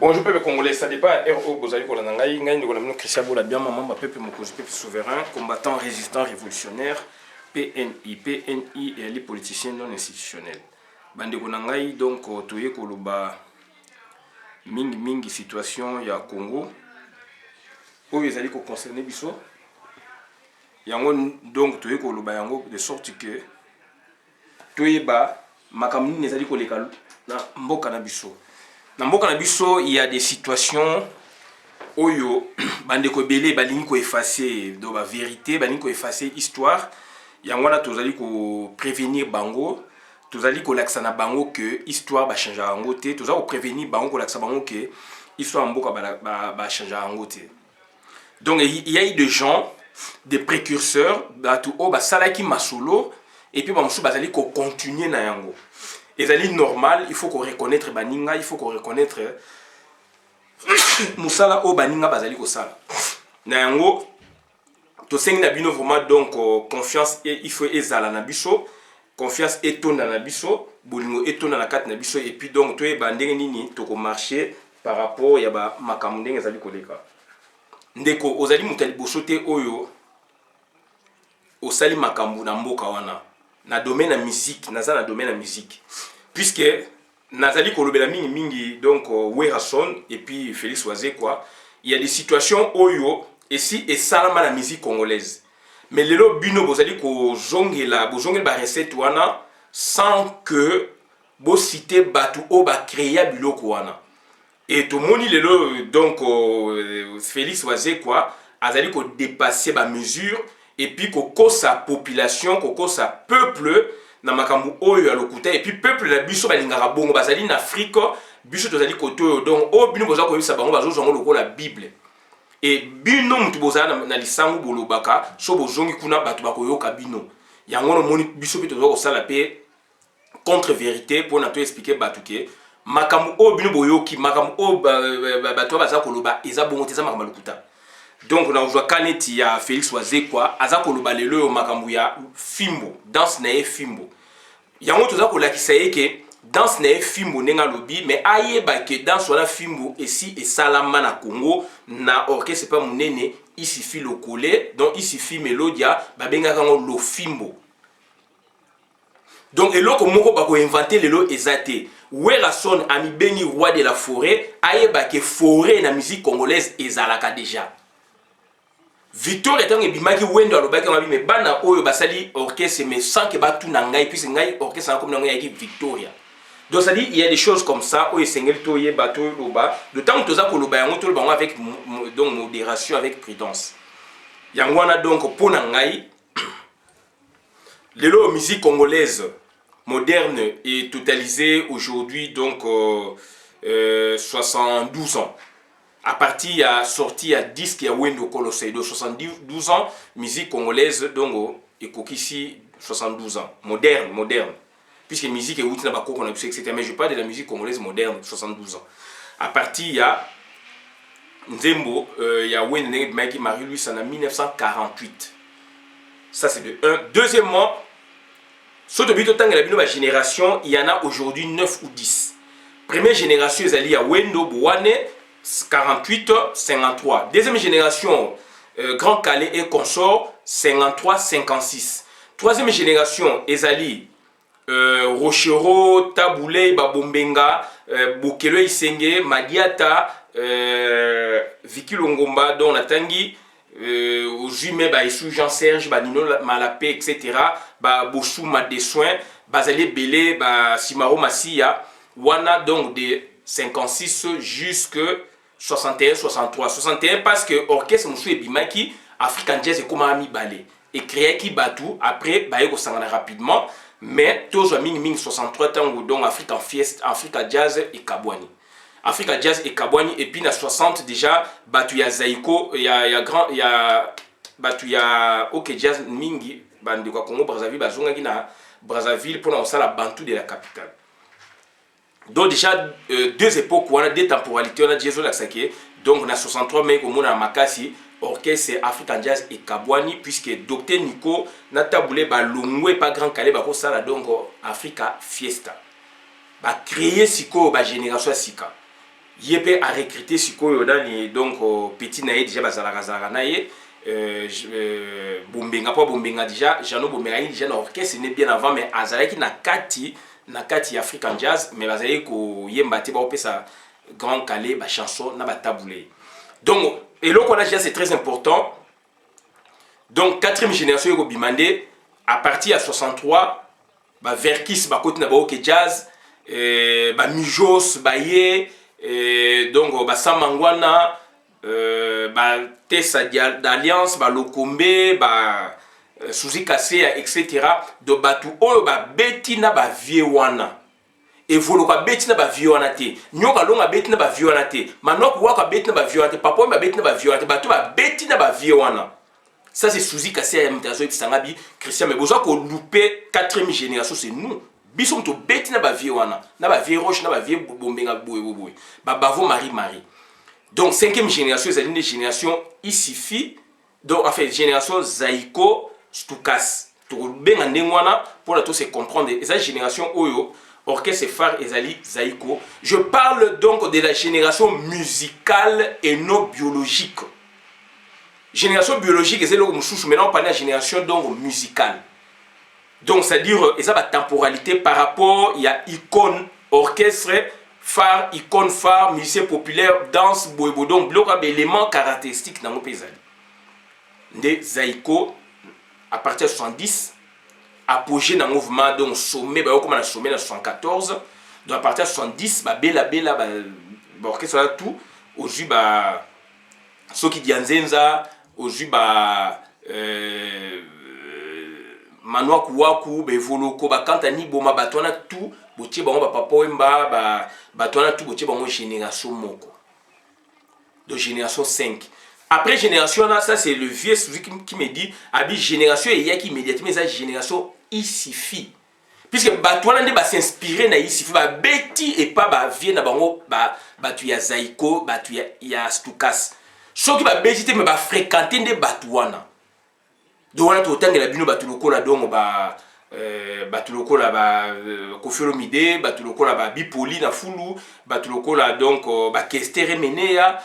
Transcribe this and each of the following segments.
Bonjour peuple congolais, ça dépend RO Bozali Kolanangaï, Ngaï Nicolas Christian Bola bien maman, peuple Mokozi, peuple souverain, combattant, résistant, révolutionnaire, PNI, PNI et les politiciens non institutionnels. Bande Konangaï, donc, Toye Koloba, mingi situation ya Congo, où ils allaient concerner Bisso. Yango donc Toye Koloba Yango, de sorte que Toye Ba, Makamni les allaient koleka na Mboka na Bisso. Dans mboka na biso, il y a des situations oyo bande ko belé balingi ko effacer do ba vérité, balingi ko effacer histoire. Yango na tozali ko prévenir bango, tozali ko laksa na bango que histoire ba changer yango te, tozali ko prévenir bango ko laksa bango que histoire mboka ba changer yango te. Donc il y a eu des gens, des précurseurs, batu o ba salaki masolo et puis ba musu bazali ko continuer na yango. Et c'est normal, il faut qu'on reconnaisse Baninga, il faut qu'on reconnaisse Moussala o Baninga Bazali Kosala. Nayango, to sengi na bino vraiment donc confiance et il faut ezala na biso, confiance etonda na biso, bolingo etonda na kati na biso et puis donc to e bandenge nini to ko marcher par rapport ya ba makambo ndenge ezali koleka. Ndeko ozali mutali bosote oyo osali makambo na mboka wana. Na domaine de musique, na domaine de musique. Puisque nazali kolobela mingi donc Werason et puis Félix Oazé quoi, il y a des situations oyo et si et salama la musique congolaise. Mais lelo bino bozali ko zongela ba recette wana sans que bo citer batu o ba créer biloko wana. Et tout moni lelo donc Félix Oazé quoi, azali ko dépasser ba mesure. Et puis koko sa population, koko sa peuple na makambu oyo ya lokuta et puis peuple na biso balingaka bongo bazali na Afrique biso tozali koto donc o bino boza ko yebisa bango bazo zongo lokola Bible et bino mutu boza na lisangu bolobaka so bozongi kuna batu bakoyoka bino yango no moni biso pe tozo ko sala pe contre vérité pour na to expliquer batu ke makambu o bino boyoki makambu o batu baza koloba eza bongo teza makambu lokuta. Donc na ujwa kaneti ya Félix Oazé quoi aza koloba lelo yo makambu ya fimbo danse na fimbo yango toza kolakisa yeke danse na fimbo nenga lobi mais ayeba ke danse wana fimbo esi esalama na Congo na orchestre pas munene ici fi lokole donc ici fi melodia babenga kango lo fimbo. Donc eloko moko bako inventer lelo ezate Werason ami beni roi de la forêt ayeba ke forêt na musique congolaise ezalaka déjà. Victor etant ebimaki wendo alobaki mabi me bana oyo basali orchestre mais sans que batu na ngai puisque ngai orchestre na comme na ngai Victoria. Donc ça dit il y a des choses comme ça oyo sengel toye bato loba de temps toza ko loba yango to loba avec donc modération avec prudence. Yango wana donc pona ngai lelo musique congolaise moderne est totalisée aujourd'hui donc 72 ans. À partir de la sortie à disque ya Wendo Colossé de 72 ans, musique congolaise donc et ici 72 ans, moderne. Puisque la musique est outil n'a pas qu'on a etc. Mais je parle de la musique congolaise moderne 72 ans. À partir il y a Nzembo, il y a Wendo Maki Marie lui en 1948. Ça c'est de un. Deuxièmement, sur le but de temps la génération, il y en a aujourd'hui 9 ou 10. Première génération, ils allaient à Wendo Bouane 48, 53. Deuxième génération, Grand Calais et consort, 53, 56. Troisième génération, Ezali, Rochero, Taboulé, Babombenga, Bokelo Isenge, Madiata, Vicky Longomba, Don Natangi, Ojime, Baïsou, Jean-Serge, Banino Malapé, etc. Bossou Madessoin, Bazali Belé, Simaro Massia, Wana donc de 56 jusqu'à 61, 63. 61 parce que orchestre Moussou et Bimaki, African Jazz et Komami Balé. Et créé qui batou, après, Baye Sangana rapidement, mais toujours Ming 63 temps donc African Fiesta, Africa Jazz et Kabwani. Africa Jazz et Kabwani, et puis dans 60 déjà, Batou ya Zaiko, il y a Batou ya OK Jazz Mingi, Bande quoi Congo, Brazzaville, Bazonga na Brazzaville pour lancer la Bantou de la capitale. Donc déjà deux époques, on a deux temporalités, on a Jésus Laksake, donc on a 63 mais comme on a Makasi, orchestre African Jazz et Kabwani, puisque Docteur Nico n'a taboulé ba longwe pas grand calé ba ko sala donc Africa Fiesta. Ba créer siko ba génération sika. yépe a recruté sikoyo dani donc petit naïe déjà bazalaka naïe bombenga po bombenga déjà Jano bombenga déjà na orchestre n'est bien avant mais azalaki na kati African Jazz mais bazali ko yemba te ba opesa grand calé ba chanson na ba taboulé donc et là qu'on a déjà c'est très important donc quatrième génération ko bimandé à partir à 63 ba Verkis ba côté na ba OK Jazz ba Mijos ba ye donc ba Samangwana ba Tessa d'Alliance ba Lokombe ba Suzy Kassé etc. donc batu oyo ba betina ba vie wana evoloka betina ba vie wana te nyoka longa betina ba vie wana te manoko waka betina ba vie wana te papa ba betina ba vie wana te batu ba betina ba vie wana. Ça c'est Suzy Kassé ya mtazo episangabi Christian mais besoin ko louper quatrième génération c'est nous biso mto betina ba vie wana na ba vie roche na ba vie bombenga boye ba bavo Marie. Donc cinquième génération c'est une génération Isifi donc en fait génération Zaiko Stukas to benga ndengwana pour la tout se comprendre et cette génération oyo orchestre phare ezali Zaiko. Je parle donc de la génération musicale et non biologique. Génération biologique c'est le mususu maintenant on parle de la génération donc musicale. Donc c'est-à-dire ça la temporalité par rapport il y a icône orchestre phare icône phare musicien populaire danse boybo donc bloc éléments caractéristiques dans mon pays de Zaiko à partir de 70 apogée dans le mouvement donc sommet bah comme on a sommet en 74 donc à partir de 70 bah bella bah orchestre là tout aujourd'hui bah Soki Dianzenza aujourd'hui bah Manoa Kuwaku bevoloko ba kantani boma batona tout botie bango ba papa wemba ba batona tout botie bango génération moko de génération 5. Après génération là ça c'est le vieux celui qui me dit abi génération et qui immédiatement ça génération Isifi puisque batona nde ba s'inspirer na Isifi ba beti et pas ba vie na bango ba tu ya Zaiko ba tu ya Stukas soki ba beti te me ba fréquenter nde batwana donc on a tout le temps que la bino batuloko la donc batuloko la ba Kofelo Mide batuloko la ba Bipoli na Fulu batuloko la donc ba Kestere Menea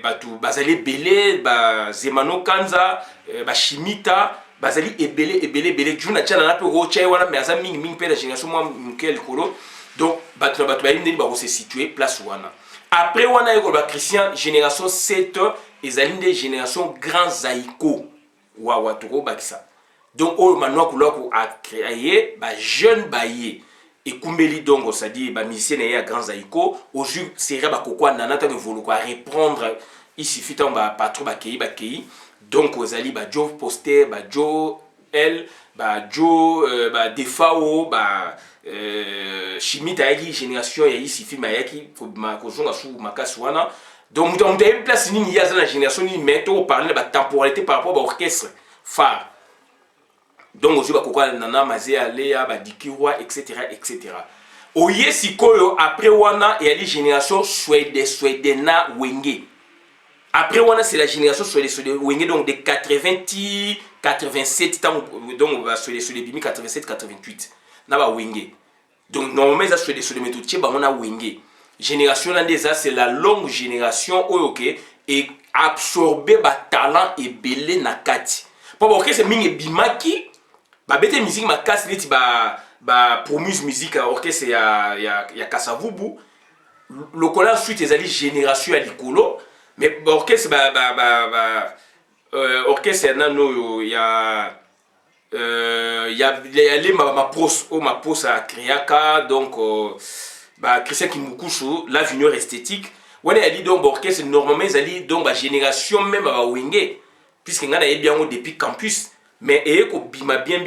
batu bazali belé ba Zemano Kanza ba Shimita bazali ebele juna tchana na pe rocha wana mais aza mingi pe la génération moi mkel kolo donc batu ba indi ba se situer place wana après wana yeko ba Christian génération 7 ezali des génération grand Zaiko Wawa Toko Bakisa. Donc, au manoir Koulako a créé, bah, jeune baillé. Et Kumbeli Dongo, c'est-à-dire, bah, musicien à Grand Zaiko, au jus, c'est Reba Koko, Nanata de Voloko, à reprendre, ici, fitant, bah, pas trop, Bakei. Donc, aux Ali, bah, Joe Poster, bah, Joe L, bah, Joe, bah, Defao, bah, Chimie, Taïgi, Génération, et ici, film, Mayaki, ma Kozonga, sous Makaswana. Donc, on a une place il y a dans la génération, mais on parle de la temporalité par rapport à l'orchestre phare. Donc, on va nana Mazé, Léa, Dikirwa, etc. Oye Sikoyo, après Wana, il y a les générations Swedena Wenge. Après Wana, c'est la génération Swedena Wenge, donc de 80, 87, donc on va sur les Bimi 87, 88. Naba Wenge. Donc, normalement, ça sur les méthodes, on a Wenge. Génération landesa c'est la longue génération ok et absorber ba talent et belé na kati pour ok c'est mingi bimaki ba bete musique makasi leti ba promuse musique orchestre ya Kasavubu lokola suite ezali génération ya likolo mais orchestre orchestre nano ya les ma pros à Kriaka donc bah Christian Kimukushu la junior esthétique on a dit donc orchestre normalement ils allaient donc la génération même à Wenge puisque on a bien depuis campus mais et ko bima bien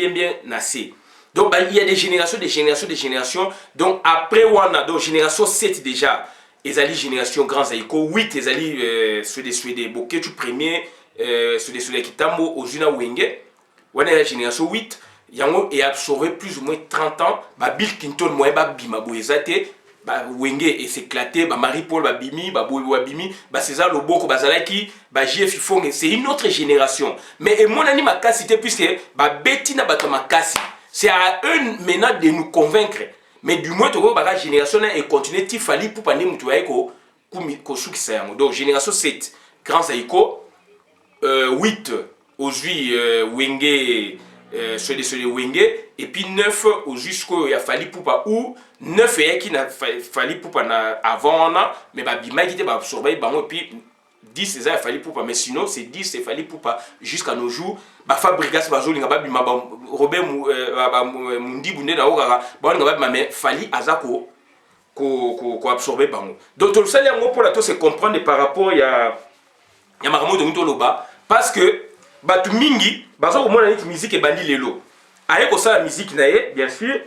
nassé donc bah, il y a des générations donc après on a donc génération 7 déjà ils allaient génération grand Zaiko 8 ils allaient sur des Boketu premier sur des Kitambo au Juna Wenge on a la génération 8 yango et absorbé plus ou moins 30 ans bah Bill Clinton moi ba bima boezate ba Wenge et s'éclater ba Marie-Paul ba bimi ba Boyo bimi ba César Loboko bazalaki ba JF Fong c'est une autre génération mais et mon ani makasité puisque ba Bettina ba makasi c'est à eux maintenant de nous convaincre mais du moins to ba génération et continuer tifali pour pandi mutu yaiko kosukisa yango. Donc génération 7 Grand Saiko, 8 aujourd'hui Wenge Sode Wenge, et puis 9 jusqu'au ya Fally Ipupa, ou 9 qui na Fally Ipupa na avant na mais ba bima qui te ba absorber bango, et puis 10 c'est ça Fally Ipupa, mais sinon c'est 10 c'est Fally Ipupa jusqu'à nos jours. Ba Fabrigas bazolinga ba bima ba Robert Mundi bunde na okaka ba linga ba bima, mais Fally azako ko absorber bango. Donc tout ça yango pour la to se comprendre par rapport ya makambo de mutoloba, parce que batu mingi bazo komona neti musique ebandi lelo aye kosala musique na ye, bien sûr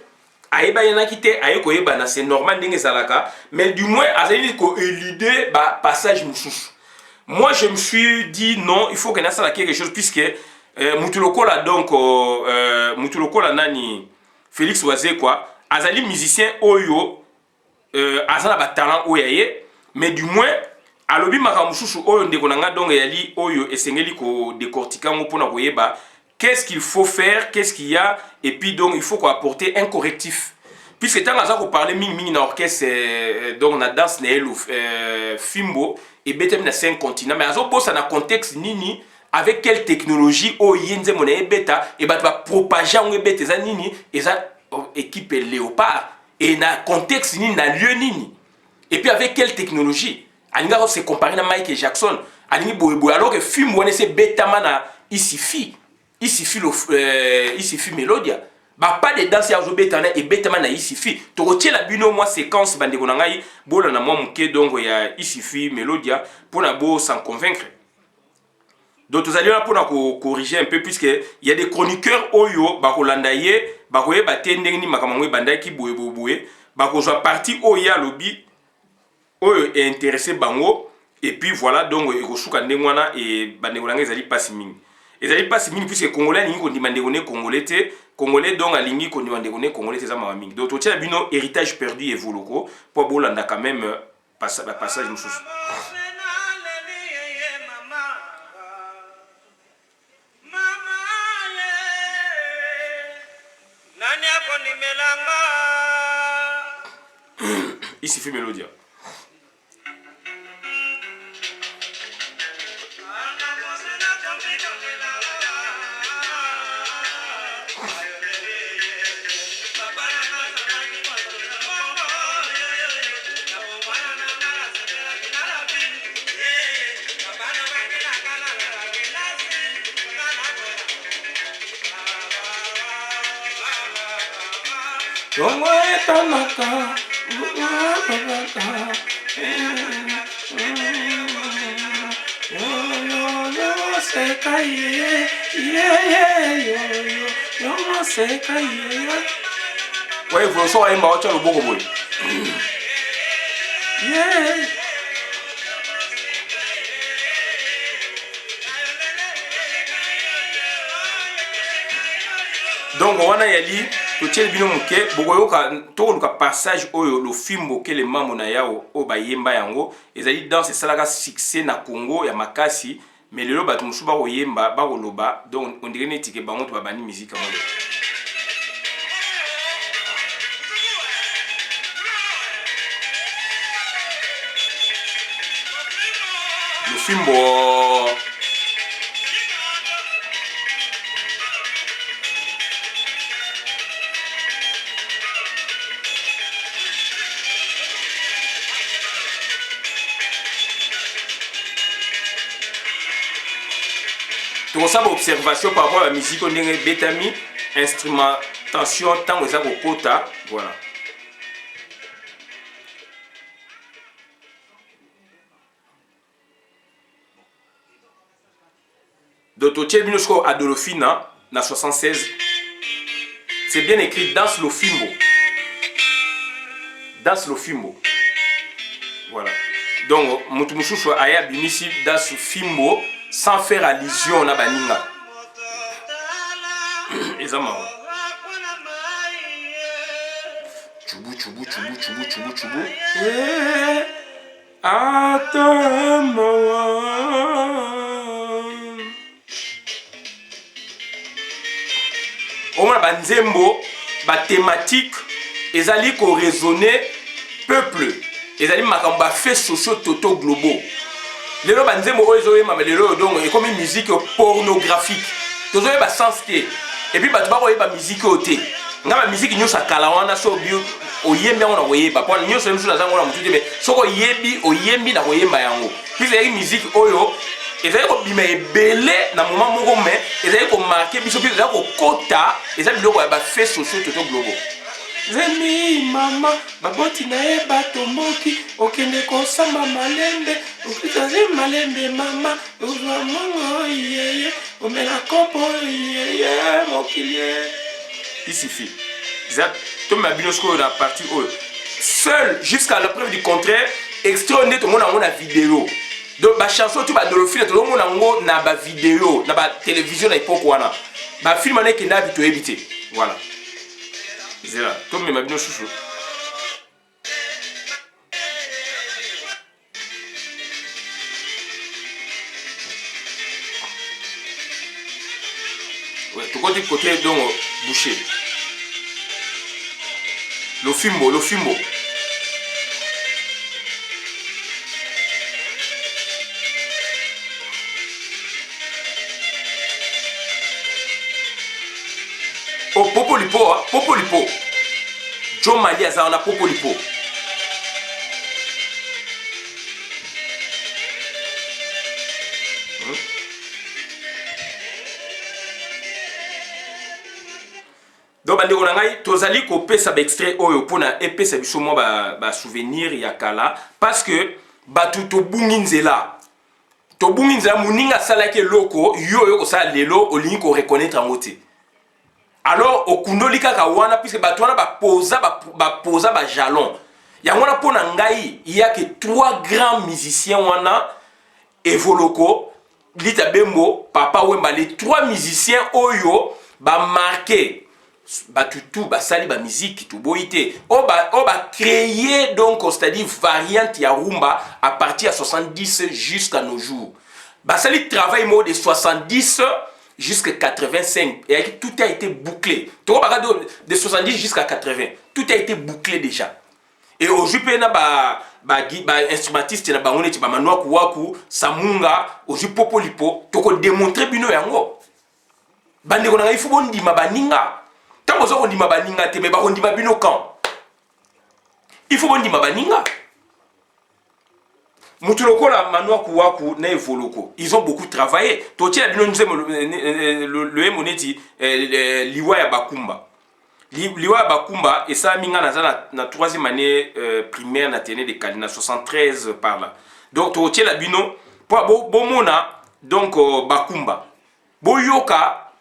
ayeba yana kite aye koyeba na, c'est normal ndenge ezalaka, mais du moins azali ko éluder ba passage mususu. Moi je me suis dit non, il faut que nasala quelque chose, puisque mutulokola donc mutulokola nani Félix Oise quoi azali musicien oyo azala ba talent oyaye, mais du moins alobi makamususu oyo ndeko nanga donc yali oyo esengeli ko décortiquer ngo pona koyeba qu'est-ce qu'il faut faire, qu'est-ce qu'il y a, et puis donc il faut apporter un correctif, puisque tant que ça ko parler mingi na orchestre donc na danse na elo fimbo et betem na 5 continents, mais azo bossa na contexte nini, avec quelle technologie o yenze mona beta et ba propager ngo beta za nini eza équipe Léopard, et na contexte nini na lieu nini, et puis avec quelle technologie alinga se comparer na Mike Jackson alingi boyeboy, alors que film wana c'est betama na isifi Melodia ba pas de danse ya zobetana et betama na isifi to rotier la bino moi séquence bande ko ngai bola na moi muke donc ya isifi Melodia pour na bo sans convaincre. Donc vous allez là pour corriger un peu, puisque il y a des chroniqueurs oyo ba kolanda ye ba koye ba tendeng ni makamangwe banda ki boyeboy ba ko zo parti oya lobby oyo est intéressé bango, et puis voilà donc ekosuka ndengwana et bandengolanga ezali pasi mingi, puisque congolais alingi kondima ndengone congolais te, congolais donc alingi kondima ndengone congolais te za mawa mingi. Donc totia bino héritage perdu et voloko pour bolanda quand même passage mususu. Ici fait Melodia. Dongo etamaka ouais, vous so aimba wacha loboko boy. Yeah. Donc wana yali to tshel bino muke bokoyoka to luka passage oyo lo fimbo ke le mambo na yao o bayemba yango ezali dans salaka succès na Congo ya makasi, mais lelo bato musuba ko yemba ba ko loba, donc on dirait neti ke bango to babani musique mo. Le fimbo tout ça observation par rapport à la musique on est betami instrumentation tant que ça kota, voilà. Donc tu as Adolfina na 76, c'est bien écrit dans le fimbo, voilà. Donc mutumushushwa aya bimisi dans le fimbo sans faire allusion na baninga. Ezama. Chubu. On a banzembo ba thématique ezali ko raisonner peuple. ezali makambo ba fait sociaux toto globaux lelo banzembo oyo ezoyema lelo donc ekomi musique pornographique tozoyeba sens te et puis bato bakoyeba musique oyo te nga ba musique nyonso akala wana so bio oyembi yango na koyeba mpo nyonso yemusu nazango na motu te me soko oyebi oyembi na koyemba yango puis ezalaki musique oyo ezali kobima ebele na moment moko me ezali komarke biso mpe ezali kokota eza biloko ya bafait sociaux toto globaux zemi mama baboti na ye batomboki okende kosamba malembe okitaze malembe mama ozwa mongo yeye omela kopo yeye mokilie isifi za to mabino sko na partie oyo seul jusqu'à la preuve du contraire extrait nde tomona ngo na vidéo donc ba chanson tu ba dolofile tomona ngo na ba vidéo na ba télévision na époque wana ba film na kenda bito ebité voilà. Zera, tout le monde chouchou. Ouais, tout côté donc boucher. Le fimbo. Oh, Popolipo. Joe Mali aza na Popolipo. Donc bande ko ngai tozali ko pesa ba extrait oyo pona epesa biso mo ba souvenir ya kala parce que batu to bungi nzela muninga salaki loko yo ko sa lelo olingi ko reconnaître ngote. Alors okundoli kaka wana puisque bato wana baposa ba jalon ya wana pona ngai il y a que 3 grands musiciens wana Evoloko Lita Bembo Papa Wemba les 3 musiciens oyo ba marqué batutu ba sali ba musique tout boité o ba créer donc c'est-à-dire variante ya rumba à partir de 70 jusqu'à nos jours ba sali travail mode de 70 jusqu'à 85 et tout a été bouclé. De 70 jusqu'à 80, tout a été bouclé déjà. Et aujourd'hui, na instrumentiste na bangone ti ba manwa kuwaku samunga oju Popolipo toko démontrer bino yango. Bande ko na il faut bondima baninga. Tango zo bondima baninga te me ba bondima bino quand. Il faut bondima baninga. Mutuloko la Manwa Kuwaku na Evoloko. Ils ont beaucoup travaillé. Totie la bino le moneti Liwa ya Bakumba. Liwa ya Bakumba et ça minga na 3e année primaire na tene de Kalina 73 par là. Donc totie la bino pour bomona donc Bakumba. Boyoka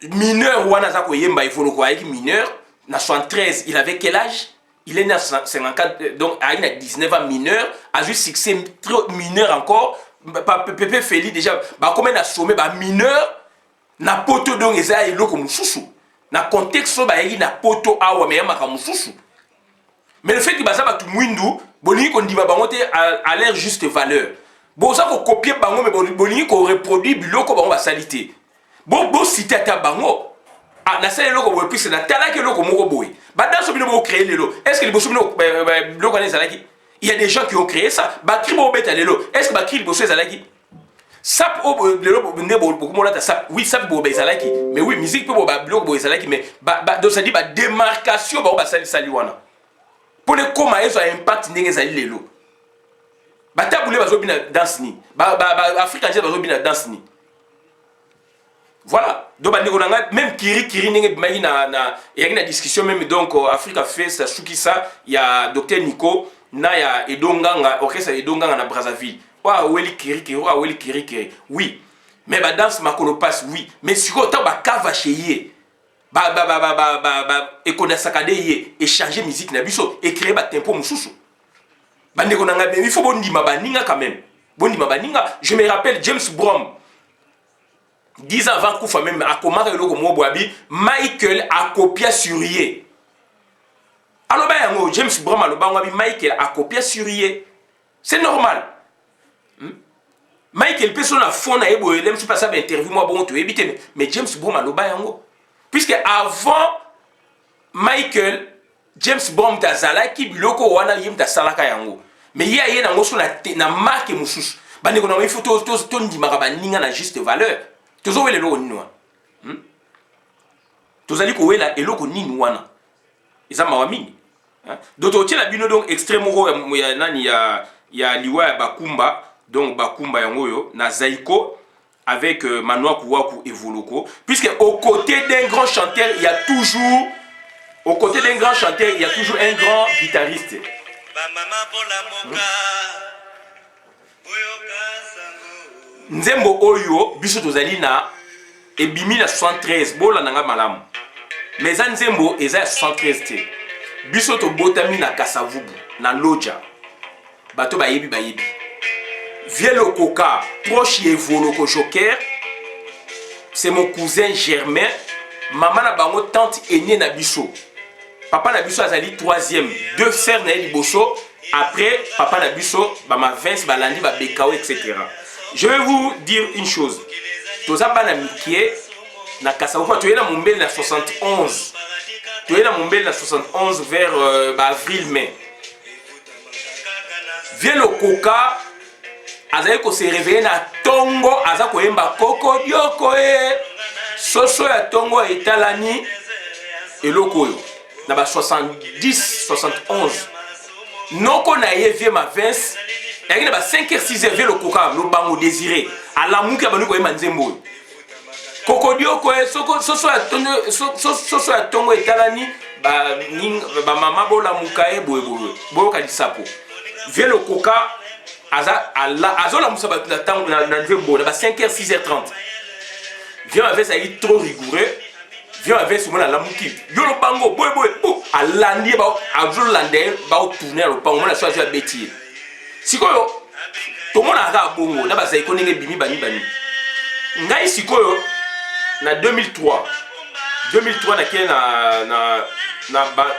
mineur wana za ko yemba Evoloko avec mineur na 73, il avait quel âge? Il est né en 54, donc il a 19 ans mineur, a juste succès trop mineur encore. Pépé Feli déjà, comme il a sommé, mineur, na poto donc il a eu comme chouchou. Na contexte, il na poto awa mais il a comme chouchou. Mais le fait que ça va tout mwindu, boni qu'on dit à l'air juste valeur. Bon ça qu'on copie bango mais boni qu'on reproduit biloko bango va salité. Bon citer ta bango. Ah, na sala loko boy plus na tala ke loko moko boy. Ba dans bino bo créer lelo. Est-ce que les bosso bino loko na zalaki? Il y a des gens qui ont créé ça. Ba kribo beta lelo. Est-ce que ba kribo bosso zalaki? Sap o lelo ne bo beaucoup molata sap. Oui, sap bo zalaki. Mais oui, musique pe bo ba loko bo zalaki mais donc ça dit ba démarcation ba sali wana. Pour les comment ils ont impact ndenge zali lelo. Ba tabule bazo bina danse ni. Ba Afrique entière bazo bina danse ni. Voilà. Donc même Kiri n'est na il y a une discussion même donc Africa fait ça Soukissa il y a docteur Nico na ya Edonganga orchestre Edonganga na Brazzaville. Wa weli Kiri. Oui. Mais ba danse makolo passe oui. Mais si on ba kava cheye. Et qu'on a saccadé échanger musique na biso et créer ba tempo mususu. Bande konanga il faut bondima baninga quand même. Bondima baninga, je me rappelle James Brown 10 ans avant Koufa même à comment le logo Boabi, Michael a copié sur Yé. Alors James Brown a Michael a copié sur Yé. C'est normal. Michael personne a fond na ebo elem si pas ça interview moi bon tu éviter mais James Brown a lo ba yango. Puisque avant Michael James Bond azalaki biloko wana ye muta salaka yango mais ye na ngoso na marque mususu bande ko na il faut to ndimaka baninga na juste valeur tozo wele lo nini wana tozali ko wela eloko nini wana eza mawa mingi donc otiela bino donc extrait moko ya nani ya liwa ya bakumba donc bakumba yango yo na Zaiko avec Manoa Kouakou et Voloko puisque aux côtés d'un grand chanteur il y a toujours au côté d'un grand chanteur, il y a toujours un grand guitariste. Nzembo Oyo, biso tozali na ebimi na 73, bola nanga malamu. Mais za Nzembo eza 73 te. Biso to botami na Kasavubu, na Loja. Bato bayebi. Vieux le Coca, proche de Voloko Joker, c'est mon cousin Germain. Maman na bango tante aînée na biso. Papa Nabiso azali troisième, deux frères na liboso. Après, Papa Nabiso, ma Vince, Balandi, Bekao, etc. Je vais vous dire une chose. Toza bana mikie na Kasavubu, tu es na Mumbele na 71. Tu es na Mumbele na 71 vers avril-mai. Viens le Coca, azali ko se réveiller na Tongo, aza ko yemba koko dioko soso ya Tongo etalani eloko yo. Na ba 70 71 noko na ye vie ma Vince et na ba 5h 6h vie le Coca lo bango désiré ala muki abanu ko yema Nzembo kokodio ko soso ya Tongo etalani ba mama bola mukae boye boyo ka disapo vie le Coca azola musaba na tango na Nzembo na ba 5h 6h30 vie ma Vince est trop rigoureux. Viens avec ce moment-là, la mouki. Yo le bango, boy, à l'année, à l'année, à tourner le bango, on a choisi à bêtiser. Si quoi, tout le monde a un bongo, là, ça y connaît bini bani. Ngai si quoi, na 2003,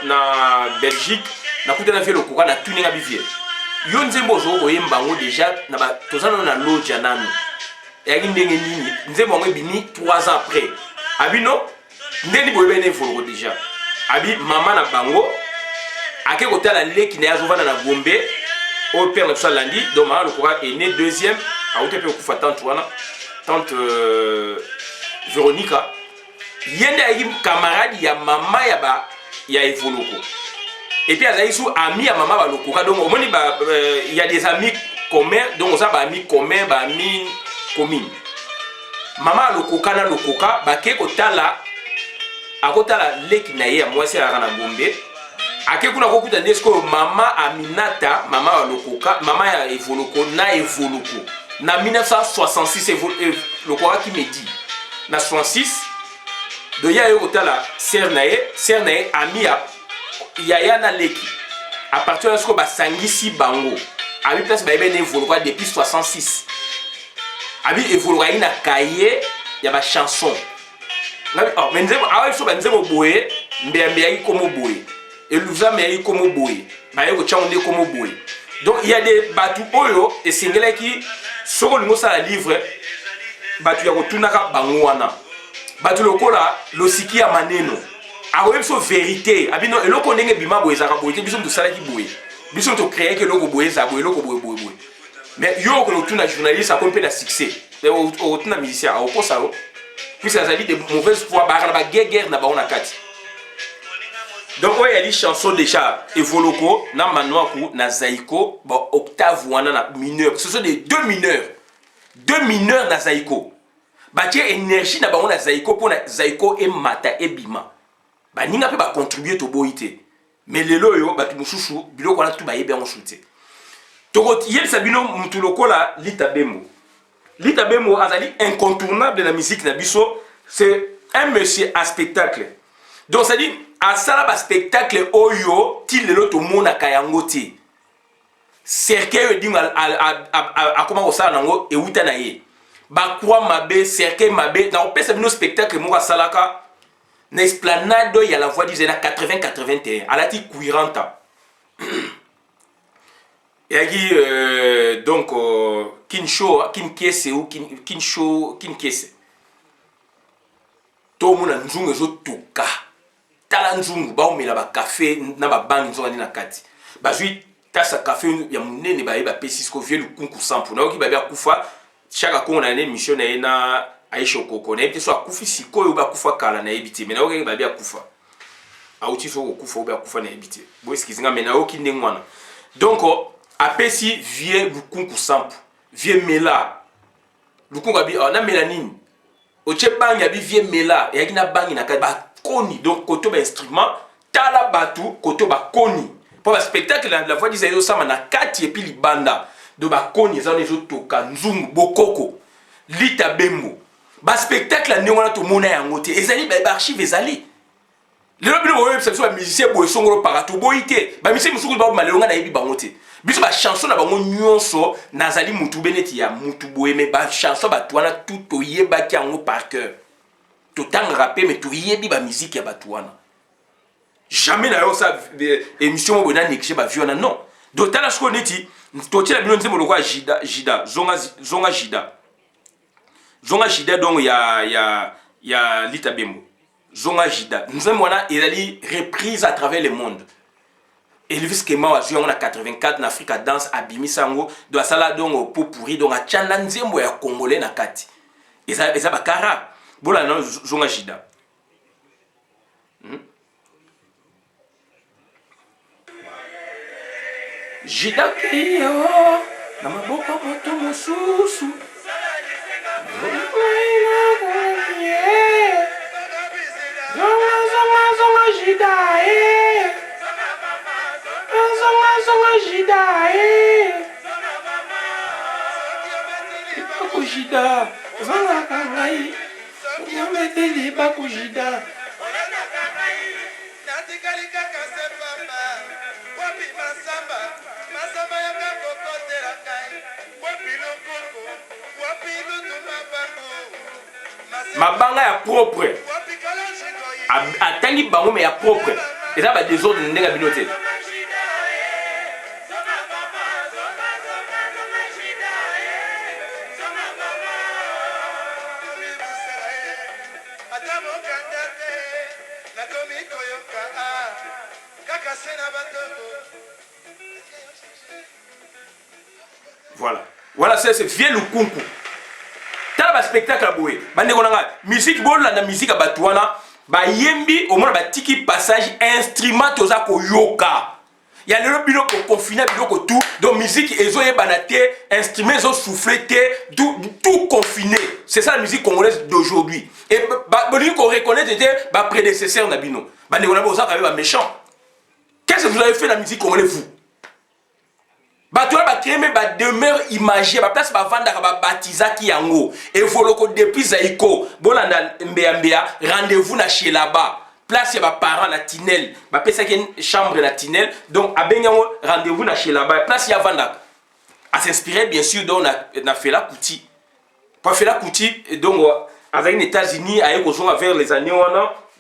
na Belgique, na kuta na fait le coca, na tourné à bivier. Yo Nzembo zo oyem bango déjà, na ba tozana na Loja nanu. Et à ndenge nini, Nzembo ngo bini 3 ans après. Abino ndeni boyebene Voloko déjà abi mama na bango ake kotala leki na yazovana na Gombe au père na Salandi donc mama Lokoka est né deuxième a ote pe kufa tante wana tante Véronica yende ayi camarade ya mama ya Voloko et puis azali sou ami ya mama ba Lokoka donc omoni ba il y a des amis communs donc ça ba amis communs ba amis communs mama Lokoka na Lokoka ba ke kotala akotala leki na ye mwasi ya na Gombe akekuna kokuta ndesko mama Aminata mama wa Lokoka mama ya Voloko na Voloko na 1966 Lokoka qui me dit na 66 do ya yo kotala ser na ye ami ya na leki à partir de ce ko basangisi bango abi place ba ebene Voloko depuis 66 abi Voloko ina kaye ya ba chanson. Oh, mais Nzembo awa so ba Nzembo boye mbembe ya ikomo boye eluza me ya ikomo boye ba yeko chaunde komo boye donc il y a des batu oyo et singela ki soko lingo sala livre batu ya kotunaka bango wana batu lokola losiki ya maneno akoye biso vérité abino eloko ndenge bima boye zaka boye biso mtu sala ki boye biso to créer que eloko boye za boye eloko boye mais yo ko lotuna journaliste a compté na succès mais otuna musicien a okosa o puisque ça dit de mauvaises foi ba guerre na ba on a kati donc ouais il y a des chansons déjà et Voloko na Manoa Kouakou na Zaiko ba octave wana na mineur ce sont des deux mineurs na Zaiko ba tie énergie na ba on a Zaiko pour na Zaiko et mata et bima ba ninga pe ba contribuer to boité mais lelo yo ba tumususu biloko na tu ba yebe en soutien to yel sabino mutu lokola Lita Bemo azali incontournable de la musique na biso, c'est un monsieur à spectacle. Donc ça dit à ça spectacle oyo ti lelo to mona kayango ti. Cercueil dinga a comment ça nango e wuta na ye. Ba kwa mabe cercueil mabe na opesa bino spectacle mo salaka na esplanade ya la voix disait na 80-81 à la ti Kuiranta. Et donc Kinkese ou Kinkese. Tout le monde a nzungu zo toka. tala nzungu baomela bakafe na babangi nzongani na kati bazwi tasa kafe ya munene baye bapesi siko vie lukunku sampu nayoki babe akufa chaque kongo na émission na ye na Aisha Okoko na yebi te so akufi sikoyo bakufa kala na yebi te me nayoki babe akufa auti so okufa obe akufa na yebi te boyeskizinga me nayoki ndenge wana donc apesi vie lukunku sampu vie mela lukungu abi na mela nini oche bangi abi vie mela yaki na bangi na kati bakoni donc koto ba instrument tala batu koto bakoni pour le spectacle la voix d'Isaïe sama na kati et puis libanda do bakoni za nezo toka nzungu bokoko lita bembo ba spectacle ni wana to mona yango te ezali ba archive ezali lelo bino boye biso ba musicien boye songolo parato boyite ba musicien musuku ba malelonga na yebi bango te biso ba chanson na bango nyonso nazali mutu beneti ya mutu boye me ba chanson ba twana tout oyeba ki yango par cœur to tanga rapper mais to yebi ba musique ya batuana jamais na yo ça émission mo na négligé ba viona non donc tala ce qu'on dit to tela bino nzembo lokwa jida zonga jida donc ya lita bembo zonga jida nzembo wana ezali reprise à travers le monde Elvis Kema wa joué en 84 na Africa Dance abimisango do asala donc po pourri donc a chanda nzembo ya congolais na kati eza bakara bola na zonga jida Jida kiyo na maboko moto mususu zonga jida zonga jida bakujida zonga kangai yometeli bakujida mabanga ya propre atangi bango me ya propre eza ba désordre ndenge bino te voilà c'est vieux lukunku tala ba spectacle boye bande konanga musique bola na musique abatuana ba yembi au moins ba tiki passage instrument toza ko yoka ya lelo bino ko confiner bino ko tout donc musique ezo yebana te instrument ezo souffler te tout confiné c'est ça la musique congolaise d'aujourd'hui et boni ko reconnaître était ba prédécesseur na bino bande konanga oza ka ba méchant qu'est-ce que vous avez fait la musique congolaise vous Batola ba créer ba demeure imagée ba place ba vanda ba batizaki yango evoloko depuis Zaiko bolanda mbea rendez-vous na chez là-bas place ya ba parents na Tinel ba pesa ki chambre na Tinel donc abenyango rendez-vous na chez là-bas place ya vanda a s'inspirer bien sûr donc na Fela Kuti pas Fela Kuti donc avec les États-Unis avec aux vers les années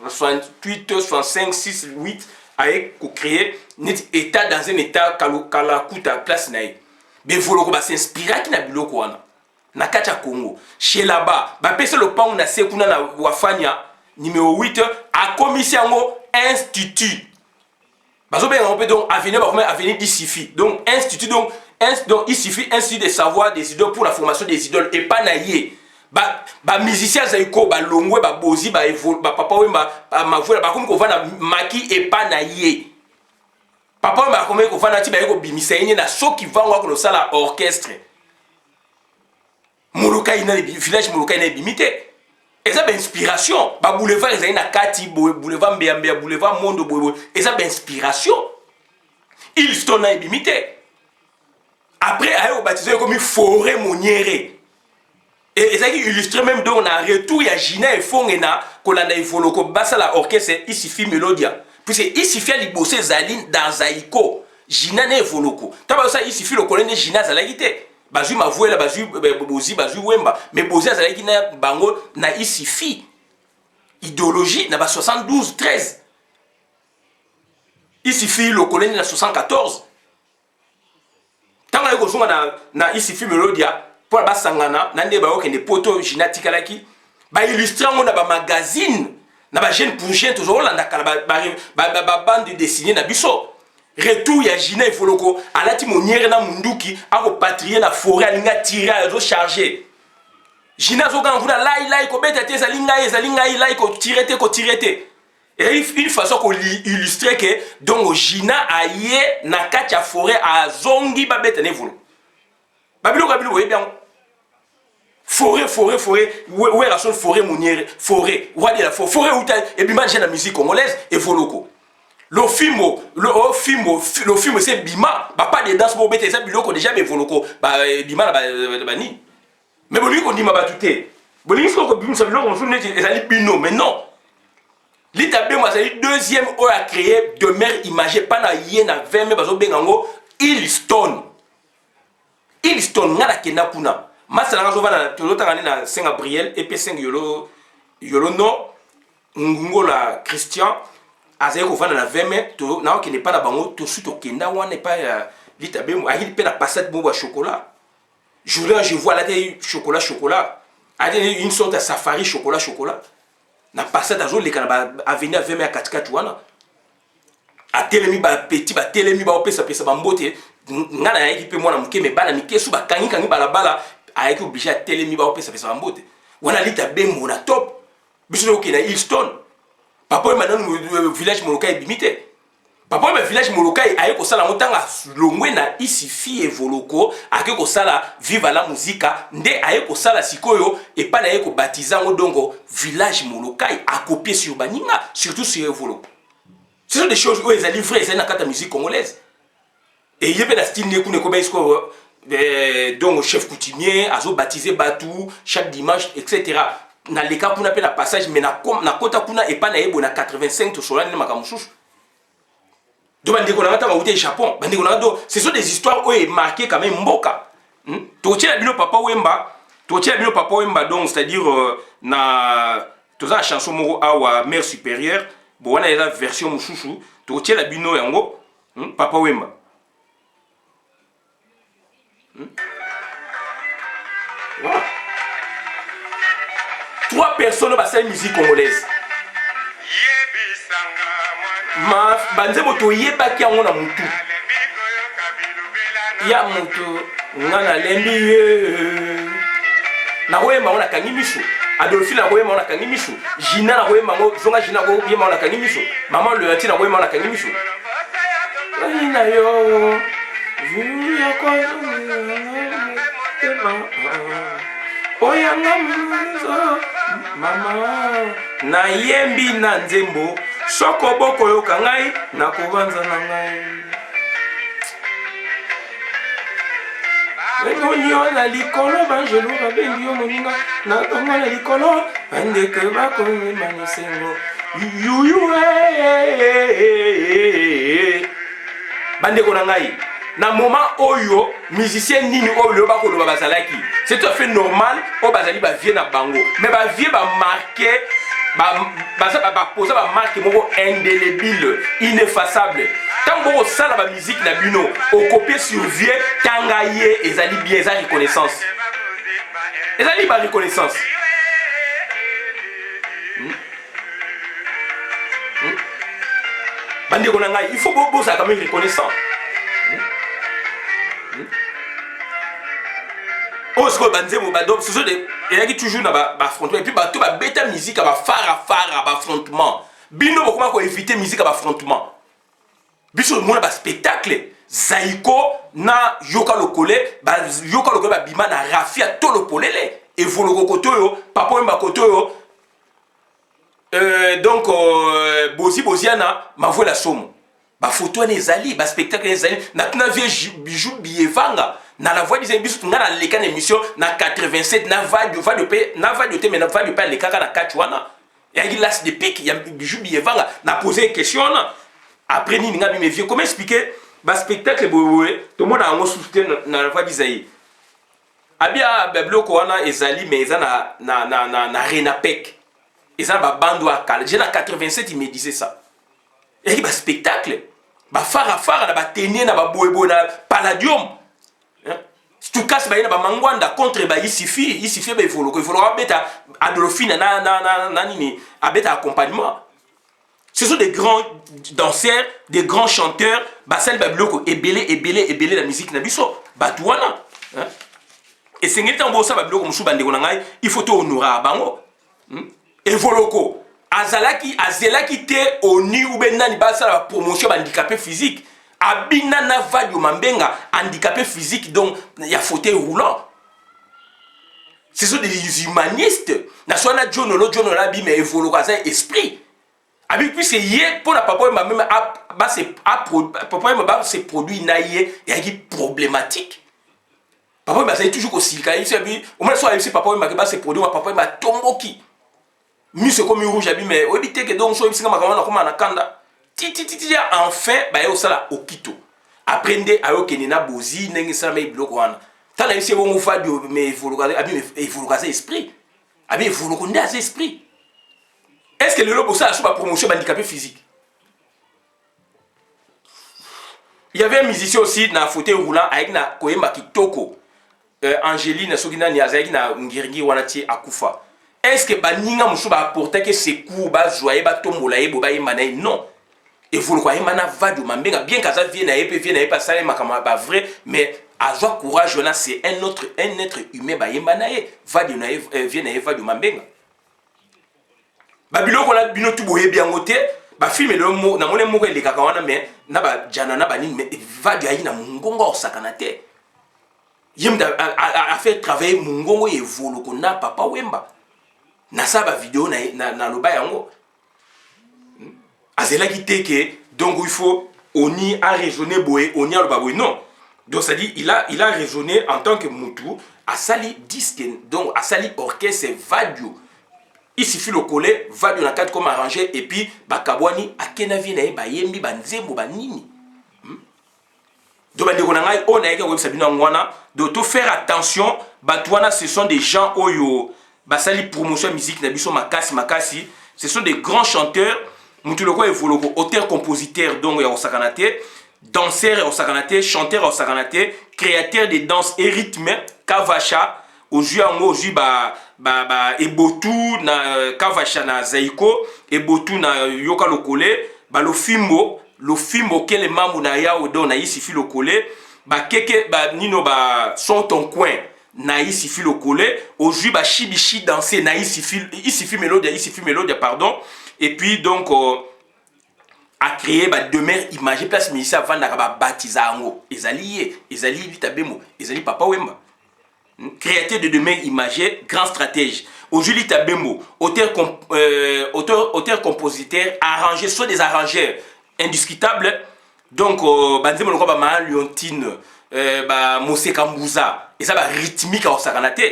68 65 6 8 avec créer net état dans un état kalakuta place naï mais voloko ba s'inspirer qui na biloko wana na kacha Congo chez là-bas ba pese le pang na sekuna na wafanya numéro 8 a commission institut bazo ben on peut donc avenir ba comment avenir d'Isifi donc institut donc Isifi institut de savoir des idoles pour la formation des idoles et pas naïe ba musicien zaiko ba longwe ba bozi ba evol ba papa wemba ma voix ba comme ko vana maki et pas naïe papa m'a comme ko vana ti ba ko bimisa ine na soki vangwa ko sala orchestre muluka ina village muluka ina bimité et ça ben inspiration ba boulevard ezali na kati boulevard mbea boulevard mondo boy et ça ben inspiration il stona bimité après ayo baptisé comme forêt monière et ça qui illustre même donc on a retour il y a Gina et Fongena kolanda ifoloko basa la orchestre Isifi Melodia puisque Isifi a libosé Zaline dans Zaiko Gina ne ifoloko taba ça Isifi le colonel Gina zalagité bazui ma voix là bazui bozi bazui wemba mais bozi zalagi na bango na Isifi idéologie na ba 72 13 Isifi le colonel na 74 tanga yako zonga na Isifi Melodia pour basangana nande ba okende poto Gina tikalaki ba illustrer ngo na ba magazine na ba jeune pour jeune toujours landa kala ba bande dessinée na biso retour ya Gina Evoloko alati moniere na munduki ako patrie na forêt alinga tirer azo charger Gina zo kan kuna lai ko beta te zalinga lai ko tirer te et une façon qu'on illustrer que donc Gina aye na kati ya forêt azongi ba beta nevolo babilo bien forêt ouais la seule forêt moniere forêt ouais la forêt où et puis j'ai la musique congolaise Evoloko le film c'est Bima pas de danse pour bêter ça biloko déjà Evoloko Bima ba ni mais bon lui qu'on dit ma batute bon lui faut que Bima ça biloko on joue les bino mais non l'itabe moi c'est deuxième on a créé de mère imagée pas na yena 20 mais bazo bengango Hillstone ngala kena kuna masala ngazo vana tolotanga na Saint Gabriel et P5 yolo no ngola Christian azaye ko vana na 20 mais to na qui n'est pas na bango to suite au kenda wana pas l'itabe moi il peut la passette bo chocolat je vois là des chocolat a une sorte de safari chocolat na passette azo le kana avenir 20 mais à 4 wana a telemi ba petit ba telemi ba opesa ba mbote ngana ya ekipe mwana muke me bana mikesu ba kangi balabala ayaki obligé à telemi ba opesa ba mbote wana lita bembo na top biso oki na Hillstone papa maintenant village molokai bimite papa me village molokai ayeko sala motanga longwe na isifi Evoloko akeko sala viva la musica nde ayeko sala sikoyo et pas na yeko baptiser ndongo village molokai a copier sur baninga surtout sur Evoloko. Ce sont des choses où ils allaient vraies, c'est la musique congolaise. Et il y a des styles donc chef coutumier, azo baptisé Batou, chaque dimanche, etc. Dans les cas pour la passage, mais na kota kuna et pas na yebo na 85 to sola ni makamususu. Donc bande kona ngata ba Japon, bande kona do, ce sont des histoires où est marqué quand même mboka. Totie la bino papa Wemba donc c'est-à-dire na toza chanson moko awa mère supérieure. Bon, on a la version mouchouchou, tu tiens la bino yango, Papa Wemba. Voilà. 3 personnes dans la musique congolaise. Ma banze moto yeba ki yango na mutu. Ya mutu ngana lembi na Wemba on a kangi miso. Adolphine a koyema na kangi miso. Gina na koyema ngo zonga Gina ko yema na kangi miso. Maman le ati na koyema na kangi miso. Ina yo. Vuya ko oyanga mzo. Mama na yembi na nzembo. Soko boko yo kangai na kovanza na ngai. Engonyo na likolo banjelo babengi yo moninga na tongo na likolo bandeke bakomi manisengo yuyu bandeko na ngai na moment oyo musicien nini oyo bakoloba bazalaki c'est tout à fait normal o bazali ba vie na bango mais ba vie ba marqué ba poser ba marque moko indélébile ineffaçable. Tant que ça la musique na bino au copier sur vieux tangaye ezali bien za reconnaissance ezali ba reconnaissance bande ko ngai il faut bobo ça quand même reconnaissant oh ce que banze mo badom ce sont des il toujours na ba affrontement et puis ba to ba beta musique ba fara ba affrontement bino comment ko éviter musique ba affrontement. Biso mona ba spectacle Zaiko na yoka lokole ba bima na rafia tolo polele Evoloko kotoyo papa Wemba kotoyo donc boziana ma voix la somme ba photo na ezali ba spectacle ezali na tuna vie bijou bievanga na la voix des biso tunga na leka na émission na 87 na va de te mais na va de pas le kaka na katwana ya gilas de pic ya bijou bievanga na poser question na. Après ni nga mes vieux comment expliquer ba spectacle boye tout le monde a un soutien na la voix d'Isaïe abia bibloko wana ezali mais eza na Renapec eza ba bando akala j'ai na 87 il me disait ça et ba spectacle ba fara na ba tenir na ba boye na Palladium tu casses ba mangwanda contre ba isifi ba Evoloko beta Adolphine na nini abeta accompagnement. Ce sont des grands danseurs, des grands chanteurs, basel babiloko ebele la musique na biso batouana. Et c'est ngeta mbosa babiloko musu bande konangai, il faut to honorer bango. Evoloko azelaki te oni ou benani basa la promotion handicapé physique. Abina na vadio mambenga handicapé physique donc il y a fauteuil roulant. Ce sont des humanistes. Na sona John Labi mais Evoloko ça esprit. Abi puisque hier pour la papa même papa c'est produit naie et qui problématique. Papa m'a toujours aussi il s'est abi au moins soit papa m'a c'est produit papa m'a tomboki. Mise comme rouge abi mais au bité que donc so singa makamana comme na kanda. Titi enfin ba yo sala okito. Aprende ayo kenina bozi ndenge sala mai bloko wana. Tala yesi bon fa dio mais Evoloko abi Evoloko ça esprit. Abi Evoloko nda ça esprit. Est-ce que le lobo ça a la promotion handicapé physique? Il y avait un musicien aussi dans fauteuil roulant avec na koyemba kitoko. Angéline Sogina Niazaki na ngirgi wanati akufa. Est-ce que baninga musu ba apporter que secours ba joyer ba tombola yebo ba imana non. Et vous le croyez mana va du mambenga bien kaza vienne na pas ça makama ba vrai mais avoir courage là c'est un être humain ba imana va du na vienne va du mambenga. Babilo kola bino tu boye bien ngote ba film le mo na mone moko le kaka wana mais na ba jana na ba ni mais va du ayi na mungongo osakana te. Yemda a fait travailler mungongo et Evoloko na papa wemba. Na sa ba vidéo na loba yango. Azela qui teke donc il faut oni a raisonné boye oni a loba boye non. Donc ça dit il a raisonné en tant que mutu a sali disque donc a sali orchestre vadio. Il suffit le coller va de la carte comme arrangé et puis bakabwani akena vie na ba yembi banzembo banini. Donc on a également sabina ngwana de tout faire attention batwana ce sont des gens oyo basali promotion musique na biso makasi ce sont des grands chanteurs mutu loko Evoloko auteur compositeur donc ya osakanate danseur ya osakanate chanteur ya osakanate créateur de danse et rythme kavacha oju yango oju ba ebotu na kavacha na zaiko ebotu na yoka lokole ba lo fimbo kele mamu na ya odo na isifi lokole ba keke ba nino ba son ton coin na isifi lokole oju ba shibishi danser na isifi mélodie pardon et puis donc a créé ba demeure imagée place ministère avant na ba baptiser yango ezali litabemo ezali papa wemba. Créateur de demeure imagée, grand stratège. Aujourd'hui, Tabembo, auteur, compositeur, arrangeur, soit des arrangeurs indiscutables. Donc, Banzemo Lokoba Maan Lyontine, Mose Kambouza, et ça va rythmique à Osakanate.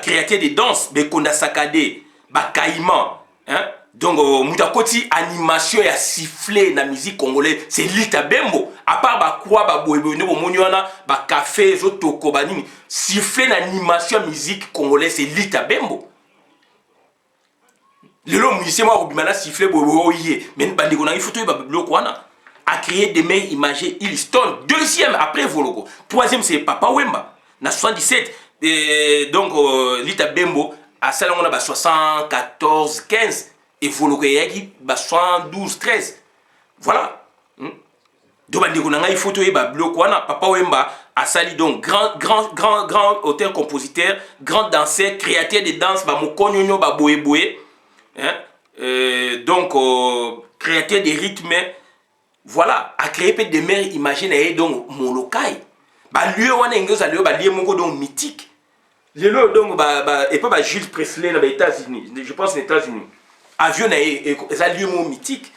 Créateur de danse, Bekonda Sakade, Kaïman. Donc, Moutakoti animation et siffler la musique congolaise, c'est Lita Bembo. À part quoi, café, zotoko, banini, siffler l'animation musique congolaise, c'est Lita Bembo. Le long musicien, moi, Rubimana siffler, mais il faut à créer des meilleurs imagés, il stone. Deuxième, après Evoloko. Troisième, c'est Papa Wemba. Na 77, donc, Lita Bembo, à Salon, on a 74, 15. Evoloko yaki ba 72 13 voilà donc il faut to ba bloko wana papa wemba asali donc grand auteur compositeur grand danseur créateur de danse ba mokonyonyo ba boye donc créateur de rythmes voilà a créé peut des mères imaginer donc molokai ba lieu wana ngoza lieu ba lieu moko donc mythique lelo donc et pas ba Jules Presley na ba États-Unis je pense aux États-Unis avion na lieu mythique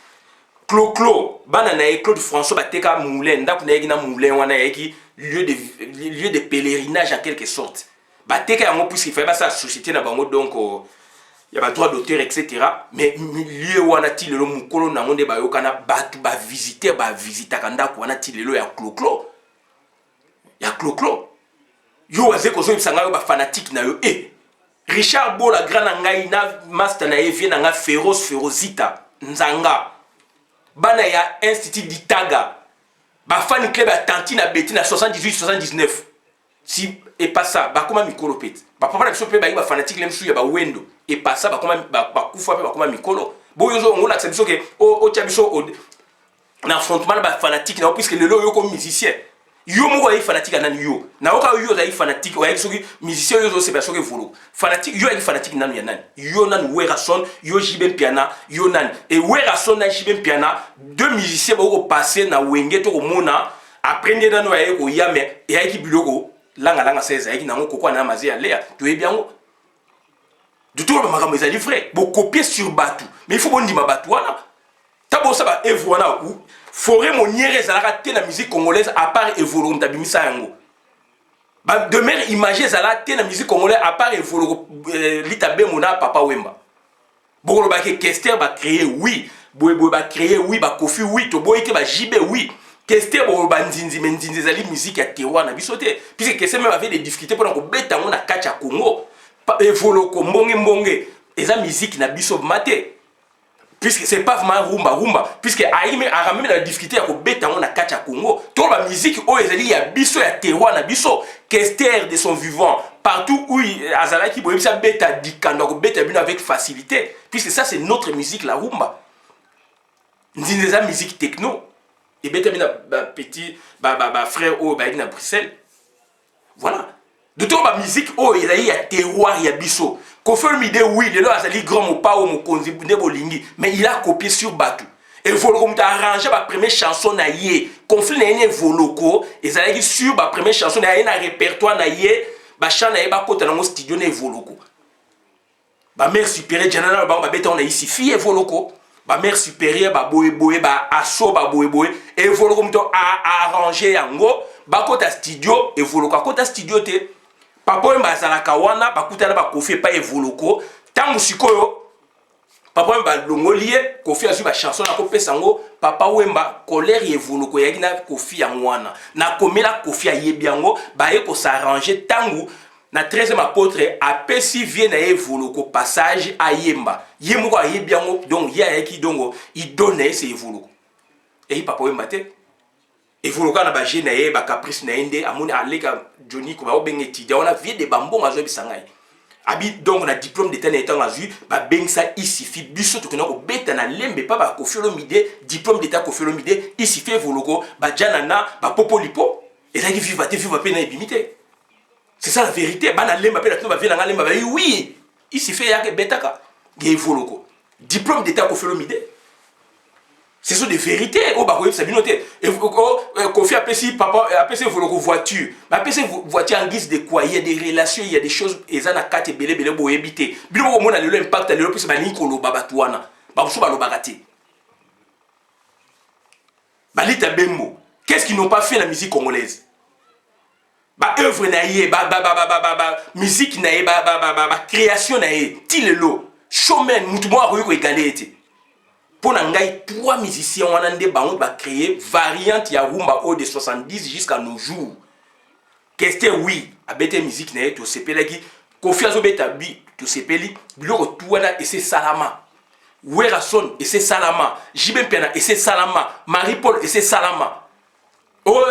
Clo bana na Claude François bateka moulin ndaku na yeki moulin wana yeki lieu de pèlerinage en quelque sorte bateka yango puisqu'il fallait pas ça société na bango donc il y a pas droit d'auteur etc mais lieu wana ti lelo mukolo na ngonde ba yokana batu ba visiter ndaku wana ti lelo ya Clo yo waze ko zo bisanga yo ba fanatique na yo Richard Bola grand ngai na master na evie na nga Ferozita Nzanga bana ya institut d'Itaga ba fan club ya Tantine Betty na 78 79 si et pas ça ba koma mikolo pet ba papa na biso pe ba yi ba fanatique lem su ya ba wendo et pas ça ba koma ba kufa pe ba koma mikolo bo yozo on la biso ke o tia biso na affrontement ba fanatique na puisque le lo yo comme musicien yo mo ba yi fanatique na yo na oka yo za yi fanatique o ya biso ki musicien yo zo se biso ke volo fanatique yo yi fanatique nanu ya nani yo nani Werason yo Jibem Piana yo nani et Werason na Jibem Piana deux musiciens ba ko passer na wenge to ko mona aprendre nanu ya ko yame et ya ki biloko langa 16 ayaki nango kokwa na mazi ya lea to ebiango de tout le makambo ezali vrai bo copier sur batu mais il faut bon ndima batu wana tabo ça ba evo wana forêt monière ezalaka te na musique congolaise à part evolo mtabimisa yango ba de mer image ezala te na musique congolaise à part evolo litabe mona papa wemba bokolo ba ke Kester ba créer oui boy ba créer oui ba Kofi oui to boy ke ba jibe oui Kester bo bandinzi mendinzi ezali musique ya tewa na bisote puisque Kester même avait des difficultés pour ko beta ngona kacha Congo evolo ko mbonge eza musique na biso maté puisque c'est pas vraiment rumba puisque aime a même la difficulté ya ko beta ngona kacha Congo to ba musique o ezali ya biso ya tewa na biso Kester de son vivant partout où azalaki bo bisa beta dikando ko beta bino avec facilité puisque ça c'est notre musique la rumba nzinzi eza musique techno et bien petit frère au na Bruxelles voilà de tout ma musique oh il y a terroir il y a biso Kofi Olomide oui le azali grand mo pa o mo konzi ne bolingi mais il a copié sur Batu et volo comme ta arrangé ma première chanson na yé conflit na ene voloko ezalaki sur ma première chanson na yé na répertoire na yé ba chana yé ba kota na mo studio na voloko ba mère supérieure janana ba beta on a ici fille voloko ba mère supérieure ba boye ba asso ba boye et volo comme to a arrangé yango ba kota studio et voloko kota studio te papa wemba azalaka wana bakutana ba Kofi pa evoloko tangu sikoyo papa wemba longolie Kofi azu ba chanson na ko pesa ngo papa wemba colère evoloko yaki na Kofi ya mwana na komela Kofi ayebi yango ba ye ko s'arranger tangu na 13e apôtre apesi vie na evoloko passage ayemba yemoko ayebi yango donc ya yaki dongo il donne ce evoloko et papa wemba te evoloko na ba jeune na ye ba caprice na ende amoni aleka Johnny ko ba obenge étudiant on a vie de bambon azo bisangai abi donc na diplôme d'état na étant azu ba bengsa ici fi biso to kena ko beta na lembe pa ba Kofi Olomide diplôme d'état Kofi Olomide ici fait evoloko ba janana ba popolipo et là qui vivre pe na ebimité c'est ça la vérité ba na lemba pe na to ba vela nga lemba ba oui ici fait ya ke betaka ge evoloko diplôme d'état Kofi Olomide. Ce sont des vérités. Oh, bah, oui, ça vient Kofi appelle papa, appelle voloko voiture. Mais appelle voiture en guise de quoi? Il y a des relations, il y a des choses. Et ça n'a qu'à te belé pour éviter. Bilo au monde a le impact, a le plus ba nikolo babatuana. Ba usu ba lo bagate. Balita bembo. Qu'est-ce qu'ils n'ont pas fait la musique congolaise? Ba œuvre naïe, musique naïe, création naïe. Tilelo. Showman, mutumo a ko égalé été. Pour ngai trois musiciens on a créé variante ya rumba au de 70 jusqu'à nos jours. Kester oui, a bête musique na to sepelaki, Kofi azo beta bi to sepeli, biloko tuana et c'est salama. Werason et c'est salama, Jibem Piana et c'est salama, Marie-Paul et c'est salama. Oh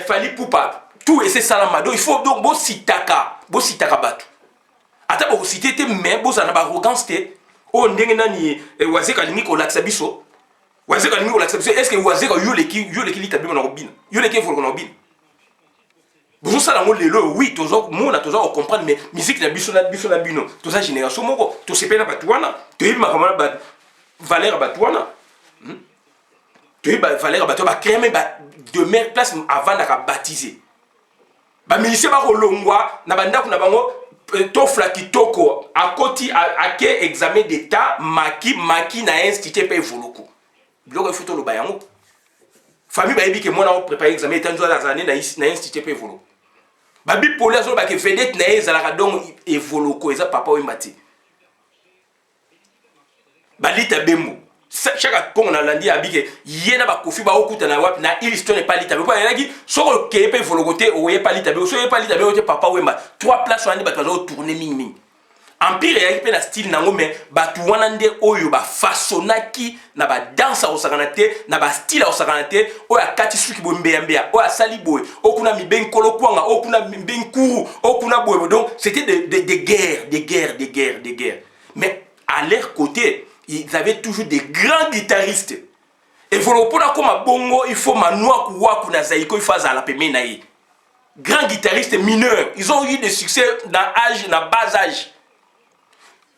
Fali Poupa, tout et c'est salama. Donc il faut donc bo sitaka batu. Ata bo citer te mais bo za na ba arrogance te. Oh ndenge nani wazeka lingi ko laksa biso wazeka lingi ko laksa biso est-ce que wazeka yoleki litabe na robina yoleki volo na robina bozo sala ngo lelo oui tozo mona tozo comprendre mais musique na biso na bino toza génération moko to sepela batuana to yiba kamana ba valeur batuana to yiba valeur batu ba créer même ba de meilleure place avant d'aka baptiser ba ministère ba kolongwa na bandako na bango tofla kitoko akoti ake examen d'état maki na institut pe voloko biloko foto lo bayango famille ba yebike mona o préparer examen d'état nzo za na institut pe voloko ba bi poli azo ba ke vedette na ezala donc e voloko eza papa o mati balita bembo chaque kongo na landi abike yena ba Kofi ba okuta na wapi na ilistone pas lita be ko yanaki soko kepe volokote oye pas lita be so ye pas lita be o papa wemba trois places on andi ba tozo tourner mingi empire ya pe na style nango mais batu wana nde oyo ba façonnaki na ba danse au sakanate na ba style au sakanate oyo akati suki bo mbea oyo asali boy okuna mi ben kolo kwanga okuna mi ben kuru okuna boy donc c'était des guerres mais à leur côté ils avaient toujours des grands guitaristes et voilà pour comme bongo il faut manoa kuwa kuna zaiko il faut za la pemé na ye grands guitaristes mineurs ils ont eu des succès dans âge na bas âge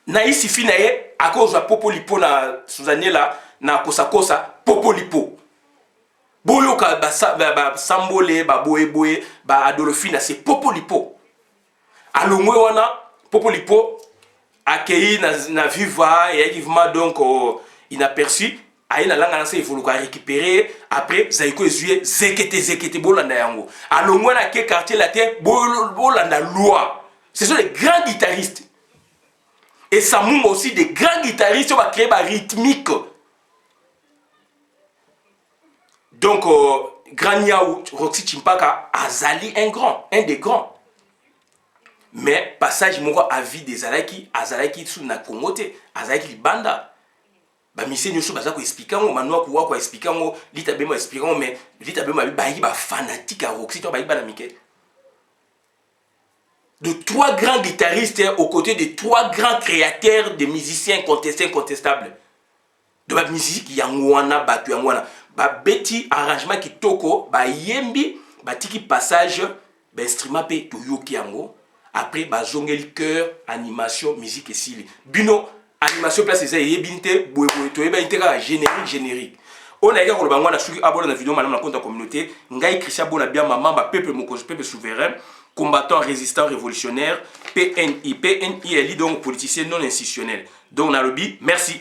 na isi fina ye à cause de Popolipo na Suzanne là na kosa Popolipo boyo ka ba sambole ba boye ba Adolphine c'est Popolipo alongwe wana Popolipo accueilli na viva et vivement donc inaperçu aina langa na se il faut le récupérer après zaiko ezue zekete bolanda yango alongwe na ke quartier la terre bolanda loi ce sont les grands guitaristes. Et Samoum aussi des grands guitaristes qui ont créé la rythmique. Donc, Grand Niaou, Roxy Chimpaka, Azali, un des grands. Mais, passage, moi, à vie des Azalaki, sous na Kongote, Azalaki, Banda. Bah, mission, nous sommes expliquant, Manoa, quoi, expliquant, Litabemo, expliquant, mais Litabemo, bah, fanatique à Roxy, tu vas y de trois grands guitaristes aux côtés de trois grands créateurs de musiciens incontestables. De la musique yangwana batu yangwana ba beti arrangement qui toko ba yembi ba tiki passage ba instrument pe to yoki yango après ba zongeli cœur animation musique et sili bino animation place eza yebinte boye to yeba inteka générique on a également le bangwana suki abona na vidéo madame na compte communauté ngai Christian bona bien maman ba peuple mokozo peuple souverain combattant résistant révolutionnaire PNI est donc politicien non institutionnel donc on a le merci.